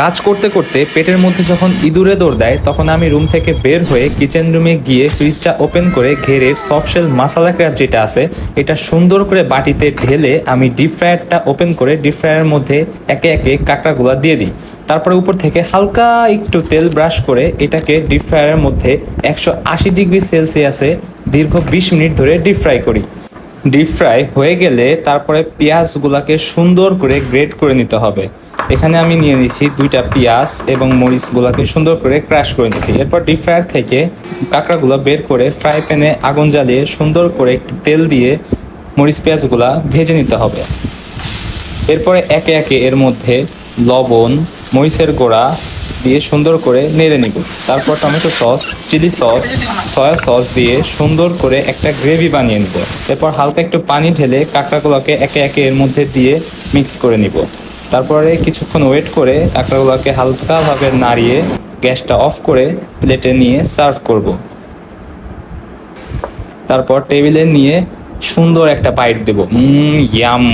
কাজ করতে করতে পেটের মধ্যে যখন ইঁদুরে দৌড় দেয় তখন আমি রুম থেকে বের হয়ে কিচেন রুমে গিয়ে ফ্রিজটা ওপেন করে ঘেরের সফটশেল মাসালা ক্র্যাব যেটা আছে এটা সুন্দর করে বাটিতে ঢেলে আমি ডিপ ফ্রায়ারটা ওপেন করে ডিপ ফ্রায়ারের মধ্যে একে একে কাঁকড়াগুলো দিয়ে দিই। তারপরে উপর থেকে হালকা একটু তেল ব্রাশ করে এটাকে ডিপ ফ্রায়ারের মধ্যে 180 ডিগ্রি সেলসিয়াসে দীর্ঘ 20 মিনিট ধরে ডিপ ফ্রাই করি। ডিপ ফ্রাই হয়ে গেলে তারপরে পেঁয়াজগুলোকে সুন্দর করে গ্রেট করে নিতে হবে। এখানে আমি নিয়ে নিয়েছি 2টা পেঁয়াজ এবং মরিচগুলোকে সুন্দর করে ক্রাশ করে নিয়েছি। এরপর ডিপ ফ্রায়ার থেকে কাঁকড়াগুলো বের করে ফ্রাই প্যানে আগুন জ্বালিয়ে সুন্দর করে একটু তেল দিয়ে মরিচ পেঁয়াজগুলা ভেজে নিতে হবে। এরপরে একে একে এর মধ্যে লবণ, মরিচের গুঁড়া দিয়ে সুন্দর করে নেড়ে নিব। তারপর tomato sauce, chilli sauce, soya sauce দিয়ে সুন্দর করে একটা গ্রেভি বানিয়ে নিব। এরপর হালকা একটু পানি ঢেলে কাঁকড়াগুলোকে একে একে এর মধ্যে দিয়ে মিক্স করে নিব। তারপরে কিছুক্ষণ ওয়েট করে কাঁকড়াগুলোকে হালকাভাবে নাড়িয়ে গ্যাসটা অফ করে প্লেটে নিয়ে সার্ভ করব। তারপর টেবিলে নিয়ে সুন্দর একটা বাইট দেব। ইয়াম।